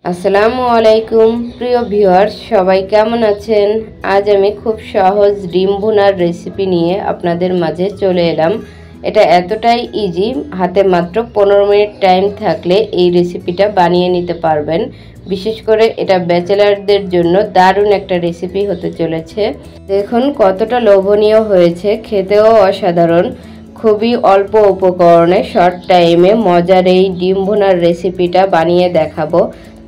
আসসালামু আলাইকুম প্রিয় ভিউয়ার্স, সবাই কেমন আছেন? আজ আমি খুব সহজ ডিম ভুনার রেসিপি নিয়ে আপনাদের মাঝে চলে এলাম। এটা এতটাই ইজি, হাতে মাত্র 15 মিনিট টাইম থাকলে এই রেসিপিটা বানিয়ে নিতে পারবেন। বিশেষ করে এটা ব্যাচেলারদের জন্য দারুণ একটা রেসিপি হতে চলেছে। দেখুন কতটা লোভনীয় হয়েছে, খেতেও অসাধারণ। খুবই অল্প উপকরণে শর্ট টাইমে মজার এই ডিম ভুনার রেসিপিটা বানিয়ে দেখাবো।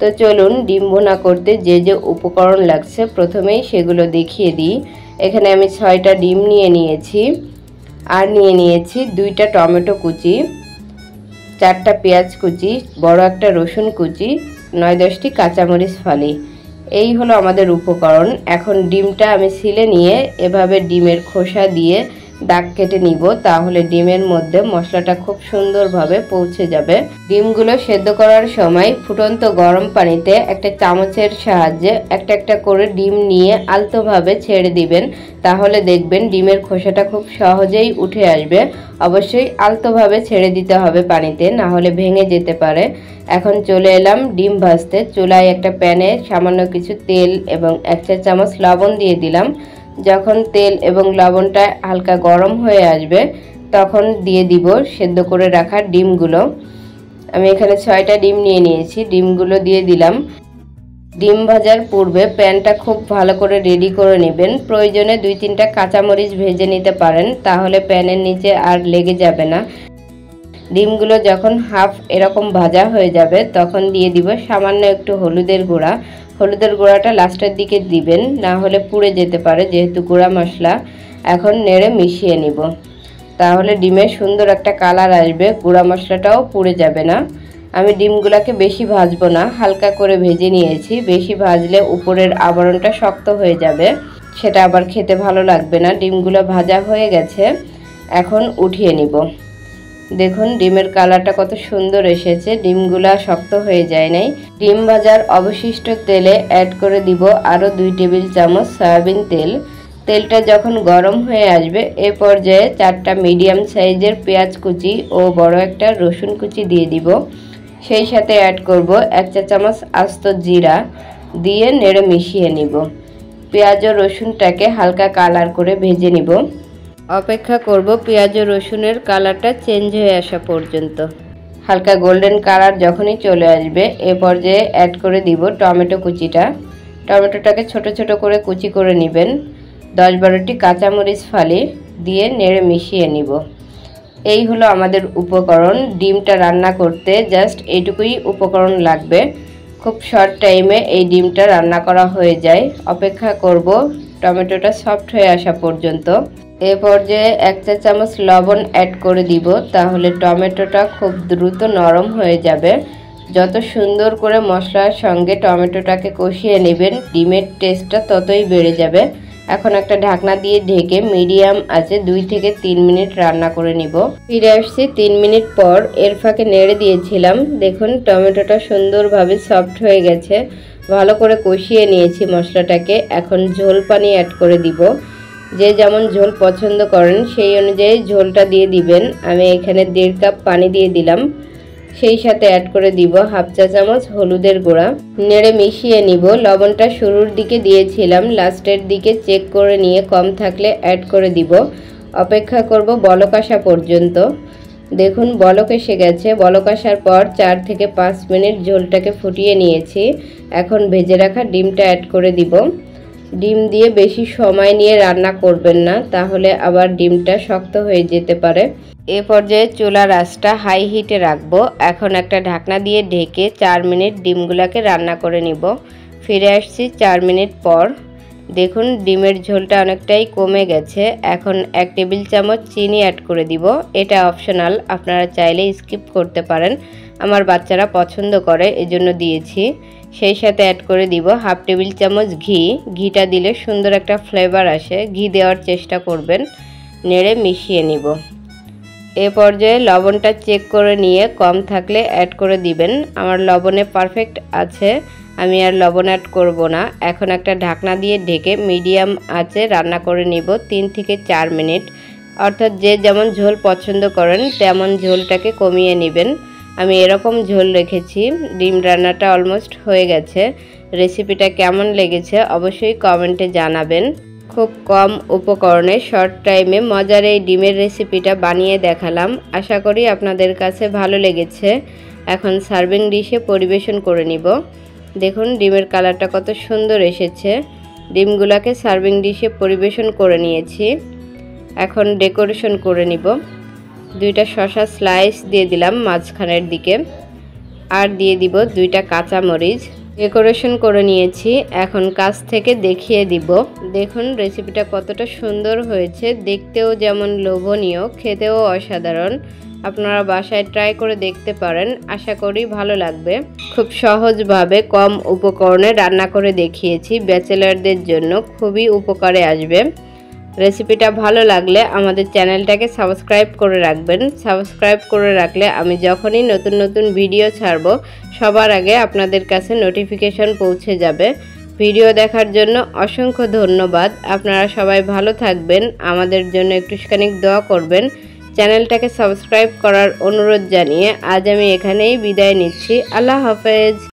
তো চলুন ডিম ভুনা করতে যে যে উপকরণ লাগছে প্রথমেই সেগুলো দেখিয়ে দিই। এখানে আমি 6টা ডিম নিয়ে নিয়েছি, আর নিয়ে নিয়েছি 2টা টমেটো কুচি, 4টা পেঁয়াজ কুচি, বড় একটা রসুন কুচি, 9-10টি কাঁচামরিচ ফালি। এই হলো আমাদের উপকরণ। এখন ডিমটা আমি ছিলে নিয়ে এভাবে ডিমের খোসা দিয়ে দাগ কেটে নিব, তাহলে ডিমের মধ্যে মশলাটা খুব সুন্দরভাবে পৌঁছে যাবে। ডিমগুলো সেদ্ধ করার সময় ফুটন্ত গরম পানিতে একটা চামচের সাহায্যে একটা একটা করে ডিম নিয়ে আলতোভাবে ছেড়ে দিবেন, তাহলে দেখবেন ডিমের খোসাটা খুব সহজেই উঠে আসবে। অবশ্যই আলতোভাবে ছেড়ে দিতে হবে পানিতে, না হলে ভেঙে যেতে পারে। এখন চলে এলাম ডিম ভাজতে। চুলায় একটা প্যানে সামান্য কিছু তেল এবং 1 চা চামচ লবণ দিয়ে দিলাম। যখন তেল এবং লবণটা হালকা গরম হয়ে আসবে তখন দিয়ে দিব সেদ্ধ করে রাখা ডিমগুলো। আমি এখানে 6টা ডিম নিয়ে নিয়েছি, ডিমগুলো দিয়ে দিলাম। ডিম ভাজার পূর্বে প্যানটা খুব ভালো করে রেডি করে নেবেন। প্রয়োজনে 2-3টা কাঁচামরিচ ভেজে নিতে পারেন, তাহলে প্যানের নিচে আর লেগে যাবে না। ডিমগুলো যখন হাফ এরকম ভাজা হয়ে যাবে তখন দিয়ে দিব সামান্য একটু হলুদের গুঁড়া। হলুদের গুঁড়াটা লাস্টের দিকে দিবেন, না হলে পুড়ে যেতে পারে যেহেতু গুঁড়া মশলা। এখন নেড়ে মিশিয়ে নিব, তাহলে ডিমের সুন্দর একটা কালার আসবে, গুঁড়া মশলাটাও পুড়ে যাবে না। আমি ডিমগুলোকে বেশি ভাজবো না, হালকা করে ভেজে নিয়েছি। বেশি ভাজলে উপরের আবরণটা শক্ত হয়ে যাবে, সেটা আবার খেতে ভালো লাগবে না। ডিমগুলো ভাজা হয়ে গেছে, এখন উঠিয়ে নিব। দেখুন ডিমের কালারটা কত সুন্দর এসেছে, ডিমগুলা শক্ত হয়ে যায় নাই। ডিম ভাজার অবশিষ্ট তেলে অ্যাড করে দিব আরও 2 টেবিল চামচ সয়াবিন তেল। তেলটা যখন গরম হয়ে আসবে এ পর্যায়ে 4টা মিডিয়াম সাইজের পেঁয়াজ কুচি ও বড় একটা রসুন কুচি দিয়ে দিব। সেই সাথে অ্যাড করব 1 চা চামচ আস্ত জিরা, দিয়ে নেড়ে মিশিয়ে নিব। পেঁয়াজ ও রসুনটাকে হালকা কালার করে ভেজে নিব। অপেক্ষা করব পেঁয়াজ ও রসুনের কালারটা চেঞ্জ হয়ে আসা পর্যন্ত। হালকা গোল্ডেন কালার যখনই চলে আসবে এ পর্যায়ে অ্যাড করে দিব টমেটো কুচিটা। টমেটোটাকে ছোট ছোট করে কুচি করে নেবেন। 10-12টি কাঁচামরিচ ফালি দিয়ে নেড়ে মিশিয়ে নিব। এই হলো আমাদের উপকরণ। ডিমটা রান্না করতে জাস্ট এইটুকুই উপকরণ লাগবে। খুব শর্ট টাইমে এই ডিমটা রান্না করা হয়ে যায়। অপেক্ষা করব টমেটোটা সফট হয়ে আসা পর্যন্ত। এ পর্যায়ে 1 চা চামচ লবণ অ্যাড করে দিব, তাহলে টমেটোটা খুব দ্রুত নরম হয়ে যাবে। যত সুন্দর করে মশলার সঙ্গে টমেটোটাকে কষিয়ে নেবেন ডিমের টেস্টটা ততই বেড়ে যাবে। এখন একটা ঢাকনা দিয়ে ঢেকে মিডিয়াম আঁচে 2 থেকে 3 মিনিট রান্না করে নিব। ফিরে আসছি 3 মিনিট পর। এর ফাঁকে নেড়ে দিয়েছিলাম। দেখুন টমেটোটা সুন্দরভাবে সফট হয়ে গেছে। ভালো করে কষিয়ে নিয়েছি মশলাটাকে। এখন ঝোল পানি অ্যাড করে দিব। যে যেমন ঝোল পছন্দ করেন সেই অনুযায়ী ঝোলটা দিয়ে দিবেন। আমি এখানে 1.5 কাপ পানি দিয়ে দিলাম। সেই সাথে অ্যাড করে দিব 1/2 চা চামচ হলুদের গুঁড়া। নেড়ে মিশিয়ে নিব। লবণটা শুরুর দিকে দিয়েছিলাম, লাস্টের দিকে চেক করে নিয়ে কম থাকলে অ্যাড করে দিব। অপেক্ষা করব বলক আসা পর্যন্ত। দেখুন বলক এসে গেছে। বলক আসার পর 4 থেকে 5 মিনিট ঝোলটাকে ফুটিয়ে নিয়েছি। এখন ভেজে রাখা ডিমটা অ্যাড করে দিব। ডিম দিয়ে বেশি সময় নিয়ে রান্না করবেন না, তাহলে আবার ডিমটা শক্ত হয়ে যেতে পারে। এ পর্যায়ে চুলার আঁচটা হাই হিটে রাখবো। এখন একটা ঢাকনা দিয়ে ঢেকে 4 মিনিট ডিমগুলোকে রান্না করে নিব। ফিরে আসছি 4 মিনিট পর। দেখুন ডিমের ঝোলটা অনেকটাই কমে গেছে। এখন 1 টেবিল চামচ চিনি অ্যাড করে দিব। এটা অপশনাল, আপনারা চাইলে স্কিপ করতে পারেন। আমার বাচ্চারা পছন্দ করে এজন্য দিয়েছি। সেই সাথে অ্যাড করে দিব 1/2 টেবিল চামচ ঘি। ঘিটা দিলে সুন্দর একটা ফ্লেভার আসে, ঘি দেওয়ার চেষ্টা করবেন। নেড়ে মিশিয়ে নিব। এ পর্যায়ে লবণটা চেক করে নিয়ে কম থাকলে অ্যাড করে দিবেন। আমার লবণে পারফেক্ট আছে, আমি আর লবণ অ্যাড করব না। এখন একটা ঢাকনা দিয়ে ঢেকে মিডিয়াম আঁচে রান্না করে নিব 3 থেকে 4 মিনিট। অর্থাৎ যে যেমন ঝোল পছন্দ করেন তেমন ঝোলটাকে কমিয়ে নেবেন। আমি এরকম ঝোল রেখেছি। ডিম রান্নাটা অলমোস্ট হয়ে গেছে। রেসিপিটা কেমন লেগেছে অবশ্যই কমেন্টে জানাবেন। খুব কম উপকরণে শর্ট টাইমে মজার এই ডিমের রেসিপিটা বানিয়ে দেখালাম। আশা করি আপনাদের কাছে ভালো লেগেছে। এখন সার্ভিং ডিশে পরিবেশন করে নিব। দেখুন ডিমের কালারটা কত সুন্দর এসেছে। ডিমগুলোকে সার্ভিং ডিশে পরিবেশন করে নিয়েছি। এখন ডেকোরেশন করে নিব। 2টা শসা স্লাইস দিয়ে দিলাম মাঝখানের দিকে, আর দিয়ে দিব 2টা কাঁচামরিচ। ডেকোরেশন করে নিয়েছি। এখন কাছ থেকে দেখিয়ে দিব। দেখুন রেসিপিটা কতটা সুন্দর হয়েছে, দেখতেও যেমন লোভনীয়, খেতেও অসাধারণ। আপনারা বাসায় ট্রাই করে দেখতে পারেন, আশা করি ভালো লাগবে। খুব সহজভাবে কম উপকরণে রান্না করে দেখিয়েছি, ব্যাচেলারদের জন্য খুবই উপকারে আসবে। রেসিপিটা ভালো লাগলে আমাদের চ্যানেলটাকে সাবস্ক্রাইব করে রাখবেন। সাবস্ক্রাইব করে রাখলে আমি যখনই নতুন নতুন ভিডিও ছাড়ব সবার আগে আপনাদের কাছে নোটিফিকেশন পৌঁছে যাবে। ভিডিও দেখার জন্য অসংখ্য ধন্যবাদ। আপনারা সবাই ভালো থাকবেন, আমাদের জন্য একটুখানি দোয়া করবেন। চ্যানেলটাকে সাবস্ক্রাইব করার অনুরোধ জানিয়ে আজ আমি এখানেই বিদায় নিচ্ছি। আল্লাহ হাফেজ।